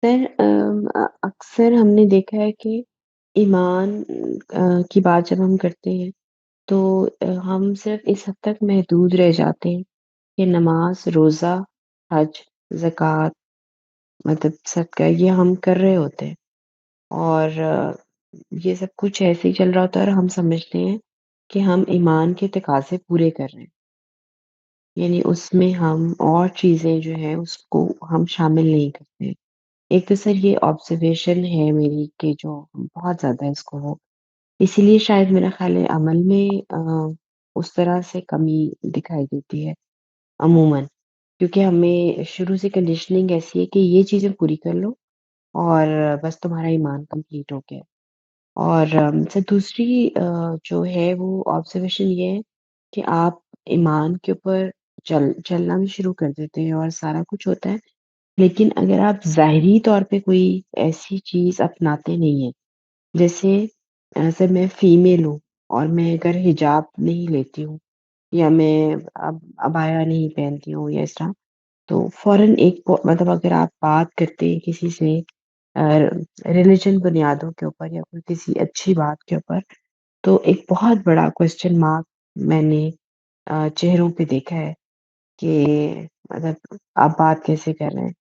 سر اکثر ہم نے دیکھا ہے کہ ایمان کی بات جب ہم کرتے ہیں تو ہم صرف اس حد تک محدود رہ جاتے ہیں کہ نماز، روزہ، حج، زکوٰۃ، مطلب صدقہ یہ ہم کر رہے ہوتے ہیں، اور یہ سب کچھ ایسے ہی چل رہا ہوتا ہے اور ہم سمجھتے ہیں کہ ہم ایمان کے تقاضے پورے کر رہے ہیں، یعنی اس میں ہم اور چیزیں جو ہیں اس کو ہم شامل نہیں کرتے۔ ایک تو سر یہ آبزرویشن ہے میری کہ جو بہت زیادہ اس کو ہو، اسی لیے شاید میرا خیال ہے عمل میں اس طرح سے کمی دکھائی دیتی ہے عموماً، کیونکہ ہمیں شروع سے کنڈیشننگ ایسی ہے کہ یہ چیزیں پوری کر لو اور بس تمہارا ایمان کمپلیٹ ہو گیا۔ اور سر دوسری جو ہے وہ آبزرویشن یہ ہے کہ آپ ایمان کے اوپر چلنا بھی شروع کر دیتے ہیں اور سارا کچھ ہوتا ہے، لیکن اگر آپ ظاہری طور پہ کوئی ایسی چیز اپناتے نہیں ہیں، جیسے سر میں فیمیل ہوں اور میں اگر حجاب نہیں لیتی ہوں یا میں عبایا نہیں پہنتی ہوں یا اس طرح، تو فوراً مطلب اگر آپ بات کرتے ہیں کسی سے ریلیجن بنیادوں کے اوپر یا کوئی کسی اچھی بات کے اوپر، تو ایک بہت بڑا کوشچن مارک میں نے چہروں پہ دیکھا ہے کہ مطلب آپ بات کیسے کر رہے ہیں،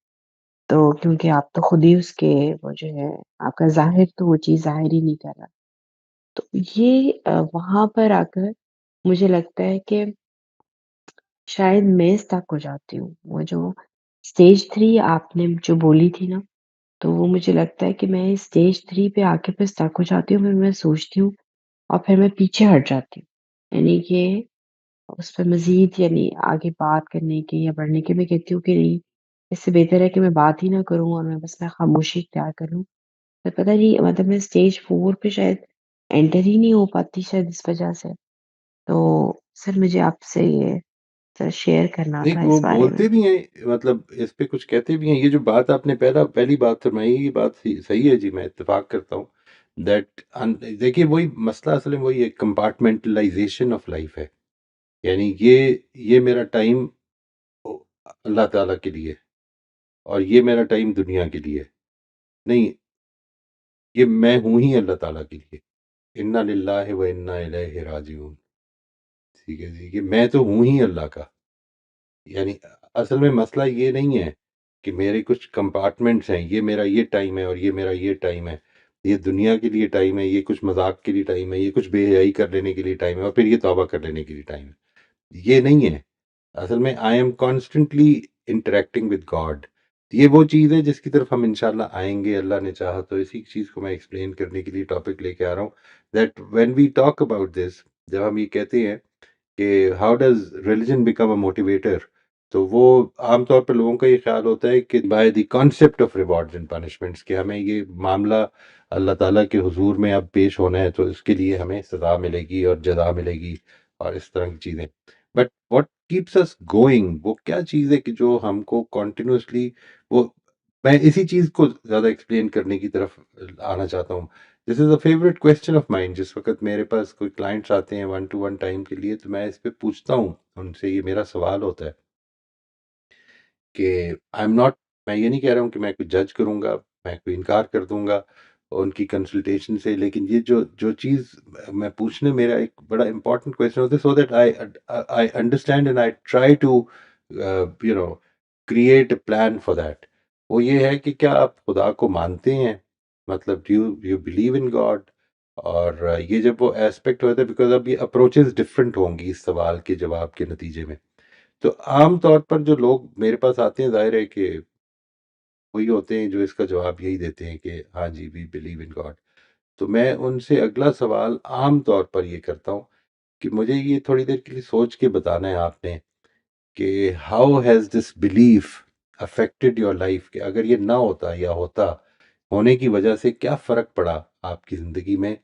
تو کیونکہ آپ تو خود ہی اس کے وہ جو ہے آپ کا ظاہر تو وہ چیز ظاہر ہی نہیں کر رہا، تو یہ وہاں پر آ کر مجھے لگتا ہے کہ شاید میں اسٹک ہو جاتی ہوں۔ وہ جو اسٹیج 3 آپ نے جو بولی تھی نا، تو وہ مجھے لگتا ہے کہ میں اسٹیج 3 پہ آ کے پھر اسٹک ہو جاتی ہوں، پھر میں سوچتی ہوں اور پھر میں پیچھے ہٹ جاتی ہوں، یعنی کہ اس پہ مزید یعنی آگے بات کرنے کے یا بڑھنے کے میں کہتی ہوں کہ نہیں، اس سے بہتر ہے کہ میں بات ہی نہ کروں اور میں خاموشی اختیار کروں۔ تو پتہ نہیں مطلب میں اسٹیج 4 پہ شاید انٹر ہی نہیں ہو پاتی شاید اس وجہ سے۔ تو سر مجھے آپ سے یہ سر شیئر کرنا تھا نہیں، وہ اس بارے میں۔ بولتے بھی ہیں، مطلب اس پہ کچھ کہتے بھی ہیں۔ یہ جو بات آپ نے پہلی بات فرمائی، یہ بات صحیح ہے جی، میں اتفاق کرتا ہوں دیٹ دیکھیے وہی مسئلہ اصل میں وہی ایک کمپارٹمنٹلائزیشن آف لائف ہے، یعنی یہ میرا ٹائم اللہ تعالیٰ کے لیے اور یہ میرا ٹائم دنیا کے لیے نہیں، یہ میں ہوں ہی اللہ تعالیٰ کے لیے، انا للہ و انا الیہ راجعون، ٹھیک ہے جی، کہ میں تو ہوں ہی اللہ کا۔ یعنی اصل میں مسئلہ یہ نہیں ہے کہ میرے کچھ کمپارٹمنٹس ہیں، یہ میرا یہ ٹائم ہے اور یہ میرا یہ ٹائم ہے، یہ دنیا کے لیے ٹائم ہے، یہ کچھ مذاق کے لیے ٹائم ہے، یہ کچھ بے حیائی کر لینے کے لیے ٹائم ہے اور پھر یہ توبہ کر لینے کے لیے ٹائم ہے، یہ نہیں ہے۔ اصل میں I am constantly interacting with God. یہ وہ چیز ہے جس کی طرف ہم انشاءاللہ آئیں گے اللہ نے چاہا تو۔ اسی چیز کو میں ایکسپلین کرنے کے لیے ٹاپک لے کے آ رہا ہوں that when we talk about this, جب ہم یہ کہتے ہیں کہ how does religion become a motivator, تو وہ عام طور پر لوگوں کا یہ خیال ہوتا ہے کہ by the concept of rewards and punishments, کہ ہمیں یہ معاملہ اللہ تعالیٰ کے حضور میں اب پیش ہونا ہے تو اس کے لیے ہمیں سزا ملے گی اور جزا ملے گی اور اس طرح کی چیزیں۔ But what keeps us going, وہ کیا چیز ہے کہ جو ہم کو کنٹینیوسلی وہ، میں اسی چیز کو زیادہ ایکسپلین کرنے کی طرف آنا چاہتا ہوں۔ دس از اے فیوریٹ کویسچن آف مائنڈ۔ جس وقت میرے پاس کوئی کلائنٹس آتے ہیں 1 to 1 ٹائم کے لیے، تو میں اس پہ پوچھتا ہوں ان سے، یہ میرا سوال ہوتا ہے کہ آئی ایم ناٹ، میں یہ نہیں کہہ رہا ہوں کہ میں کوئی جج کروں گا، میں کوئی انکار کر دوں گا ان کی کنسلٹیشن سے، لیکن یہ جو چیز میں پوچھنے، میرا ایک بڑا امپورٹنٹ کویشچن ہوتا ہے، so that I understand and I try to create a plan for that. وہ یہ ہے کہ کیا آپ خدا کو مانتے ہیں، مطلب do you believe in God? اور یہ جب وہ ایسپیکٹ ہوتا ہے، بیکاز اب یہ اپروچز ڈفرینٹ ہوں گی اس سوال کے جواب کے نتیجے میں۔ تو عام طور پر جو لوگ میرے پاس آتے ہیں، ظاہر ہے کہ وہی ہوتے ہیں جو اس کا جواب یہی دیتے ہیں کہ ہاں جی وی بلیو ان گاڈ۔ تو میں ان سے اگلا سوال عام طور پر یہ کرتا ہوں کہ مجھے یہ تھوڑی دیر کے لیے سوچ کے بتانا ہے آپ نے کہ how has this belief affected your life, کہ اگر یہ نہ ہوتا یا ہونے کی وجہ سے کیا فرق پڑا آپ کی زندگی میں،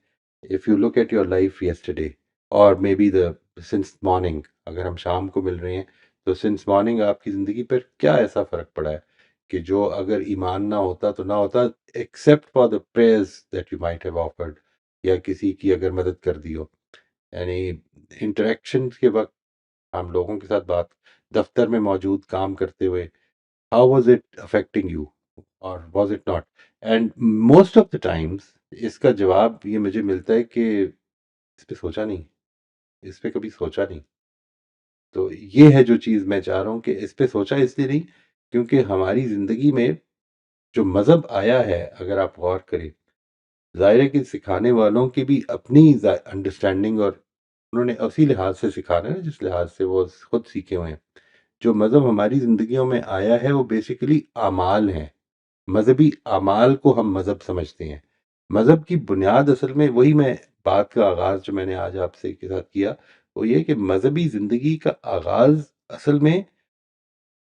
if you look at your life yesterday or maybe the since morning, اگر ہم شام کو مل رہے ہیں تو سنس مارننگ آپ کی زندگی پر کیا ایسا فرق پڑا ہے کہ جو اگر ایمان نہ ہوتا تو نہ ہوتا، except for the prayers that you might have offered, یا کسی کی اگر مدد کر دی ہو، یعنی انٹریکشن کے وقت ہم لوگوں کے ساتھ بات، دفتر میں موجود کام کرتے ہوئے، how was it affecting you? Or was it not? And most of the times اس کا جواب یہ مجھے ملتا ہے کہ اس پہ سوچا نہیں، اس پہ کبھی سوچا نہیں۔ تو یہ ہے جو چیز میں چاہ رہا ہوں کہ اس پہ سوچا اس لیے نہیں کیونکہ ہماری زندگی میں جو مذہب آیا ہے، اگر آپ غور کریں، ظاہر ہے کہ سکھانے والوں کی بھی اپنی انڈرسٹینڈنگ، اور انہوں نے اسی لحاظ سے سکھانا ہے جس لحاظ سے وہ خود سیکھے ہوئے ہیں۔ جو مذہب ہماری زندگیوں میں آیا ہے وہ بیسیکلی اعمال ہیں، مذہبی اعمال کو ہم مذہب سمجھتے ہیں۔ مذہب کی بنیاد اصل میں وہی، میں بات کا آغاز جو میں نے آج آپ سے کے ساتھ کیا وہ یہ کہ مذہبی زندگی کا آغاز اصل میں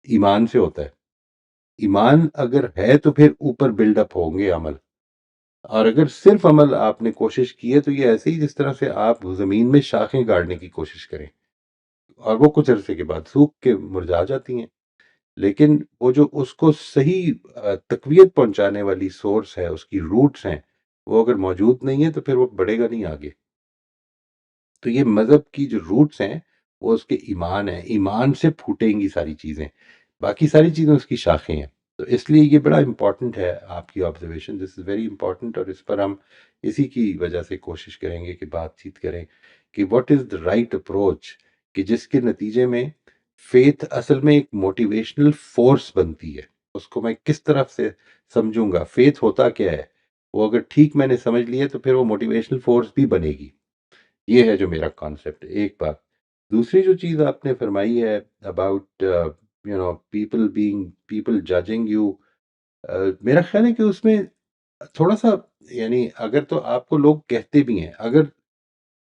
ایمان سے ہوتا ہے۔ ایمان اگر ہے تو پھر اوپر بلڈ اپ ہوں گے عمل، اور اگر صرف عمل آپ نے کوشش کی ہے تو یہ ایسے ہی جس طرح سے آپ زمین میں شاخیں گاڑنے کی کوشش کریں اور وہ کچھ عرصے کے بعد سوکھ کے مرجھا جاتی ہیں۔ لیکن وہ جو اس کو صحیح تقویت پہنچانے والی سورس ہے، اس کی روٹس ہیں، وہ اگر موجود نہیں ہے تو پھر وہ بڑھے گا نہیں آگے۔ تو یہ مذہب کی جو روٹس ہیں وہ اس کے ایمان ہیں، ایمان سے پھوٹیں گی ساری چیزیں، باقی ساری چیزیں اس کی شاخیں ہیں۔ تو اس لیے یہ بڑا امپورٹنٹ ہے آپ کی observation, this is very important, اور اس پر ہم اسی کی وجہ سے کوشش کریں گے کہ بات چیت کریں کہ what is the right approach, کہ جس کے نتیجے میں فیتھ اصل میں ایک موٹیویشنل فورس بنتی ہے۔ اس کو میں کس طرف سے سمجھوں گا، فیتھ ہوتا کیا ہے، وہ اگر ٹھیک میں نے سمجھ لیا تو پھر وہ موٹیویشنل فورس بھی بنے گی۔ یہ ہے جو میرا کانسیپٹ، ایک بات۔ دوسری جو چیز آپ نے فرمائی ہے about people being, people judging you, میرا خیال ہے کہ اس میں تھوڑا سا، یعنی اگر تو آپ کو لوگ کہتے بھی ہیں، اگر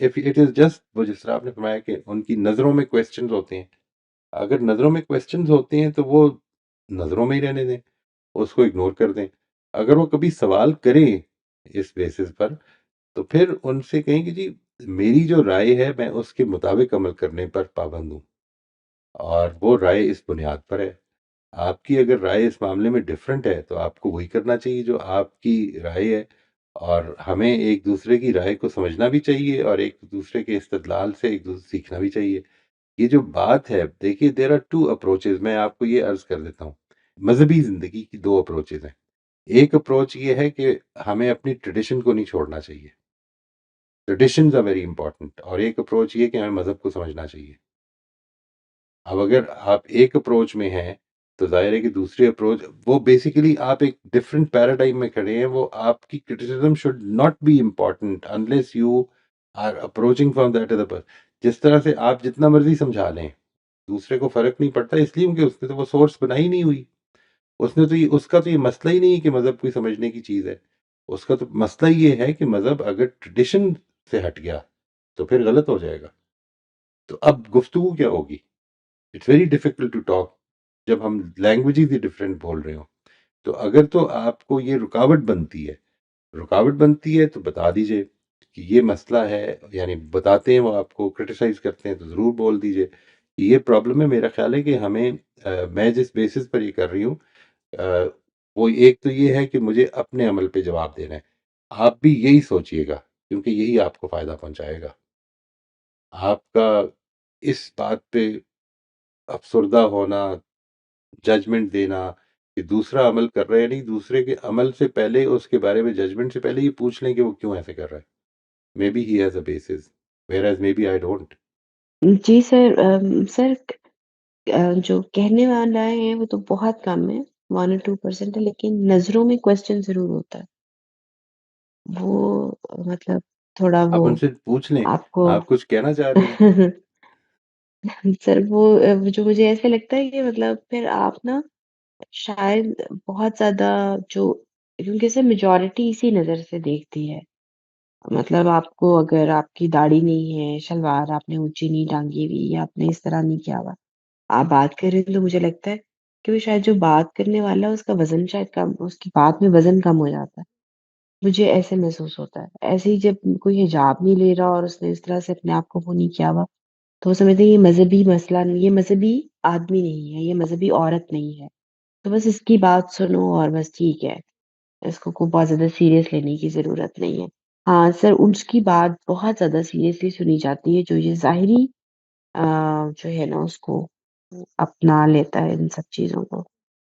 if it is just وہ جس طرح آپ نے فرمایا کہ ان کی نظروں میں کویسچنز ہوتے ہیں، اگر نظروں میں کویسچنز ہوتے ہیں تو وہ نظروں میں ہی رہنے دیں، اس کو اگنور کر دیں۔ اگر وہ کبھی سوال کریں اس بیسس پر تو پھر ان سے کہیں کہ جی میری جو رائے ہے میں اس کے مطابق عمل کرنے پر پابند ہوں، اور وہ رائے اس بنیاد پر ہے۔ آپ کی اگر رائے اس معاملے میں ڈیفرنٹ ہے تو آپ کو وہی کرنا چاہیے جو آپ کی رائے ہے، اور ہمیں ایک دوسرے کی رائے کو سمجھنا بھی چاہیے اور ایک دوسرے کے استدلال سے ایک دوسرے سیکھنا بھی چاہیے۔ یہ جو بات ہے، دیکھیے دیر آر ٹو اپروچز، میں آپ کو یہ عرض کر دیتا ہوں، مذہبی زندگی کی دو اپروچز ہیں۔ ایک اپروچ یہ ہے کہ ہمیں اپنی ٹریڈیشن کو نہیں چھوڑنا چاہیے، ٹریڈیشنز آر ویری امپورٹنٹ، اور ایک اپروچ یہ کہ ہمیں مذہب کو سمجھنا چاہیے۔ اب اگر آپ ایک اپروچ میں ہیں تو ظاہر ہے کہ دوسری اپروچ، وہ بیسیکلی آپ ایک ڈفرینٹ پیراڈائم میں کھڑے ہیں، وہ آپ کی criticism should not be important unless you are approaching from that other person. جس طرح سے آپ جتنا مرضی سمجھا لیں، دوسرے کو فرق نہیں پڑتا، اس لیے کیونکہ اس نے تو وہ سورس بنائی نہیں ہوئی، اس نے تو اس کا تو یہ مسئلہ ہی نہیں ہے کہ مذہب کوئی سمجھنے کی چیز ہے۔ اس کا تو مسئلہ یہ ہے کہ مذہب اگر ٹریڈیشن سے ہٹ گیا تو پھر غلط ہو جائے گا۔ تو اب گفتگو کیا ہوگی؟ It's very difficult to talk جب ہم لینگویجز ہی ڈفرینٹ بول رہے ہوں۔ تو اگر تو آپ کو یہ رکاوٹ بنتی ہے تو بتا دیجئے کہ یہ مسئلہ ہے، یعنی بتاتے ہیں وہ آپ کو کرٹیسائز کرتے ہیں تو ضرور بول دیجئے کہ یہ پرابلم ہے۔ میرا خیال ہے کہ ہمیں میں جس بیسس پر یہ کر رہی ہوں، وہ ایک تو یہ ہے کہ مجھے اپنے عمل پہ جواب دینا ہے، آپ بھی یہی سوچئے گا کیونکہ یہی آپ کو فائدہ پہنچائے گا۔ آپ کا اس بات پہ افسردہ ہونا، ججمنٹ دینا کہ دوسرا عمل کر رہا ہے، نہیں، دوسرے کے عمل سے پہلے، اس کے بارے میں ججمنٹ سے پہلے یہ پوچھ لیں کہ وہ کیوں ایسے کر رہا ہے۔ Maybe he has a basis whereas maybe I don't. جی سر، سر جو کہنے والا ہے وہ تو بہت کم ہے، 1 or 2% ہے، لیکن نظروں میں کوشچن ضرور ہوتا ہے۔ وہ مطلب تھوڑا وہ آپ ان سے پوچھ لیں آپ کو آپ کچھ کہنا چاہ رہی ہیں۔ سر وہ جو مجھے ایسے لگتا ہے کہ مطلب پھر آپ نا شاید بہت زیادہ جو، کیونکہ سر میجورٹی اسی نظر سے دیکھتی ہے، مطلب آپ کو اگر آپ کی داڑھی نہیں ہے، شلوار آپ نے اونچی نہیں ٹانگی ہوئی، یا آپ نے اس طرح نہیں کیا ہوا، آپ بات کر رہے ہیں، تو مجھے لگتا ہے کہ وہ شاید جو بات کرنے والا ہے اس کا وزن شاید کم، اس کی بات میں وزن کم ہو جاتا ہے، مجھے ایسے محسوس ہوتا ہے۔ ایسے ہی جب کوئی حجاب نہیں لے رہا اور اس نے اس طرح سے اپنے آپ کو وہ نہیں کیا ہوا، تو وہ سمجھتے ہیں یہ مذہبی مسئلہ نہیں، یہ مذہبی آدمی نہیں ہے، یہ مذہبی عورت نہیں ہے، تو بس اس کی بات سنو اور بس ٹھیک ہے، اس کو بہت زیادہ سیریس لینے کی ضرورت نہیں ہے۔ ہاں سر، اس کی بات بہت زیادہ سیریسلی سنی جاتی ہے جو یہ ظاہری جو ہے نا اس کو اپنا لیتا ہے ان سب چیزوں کو۔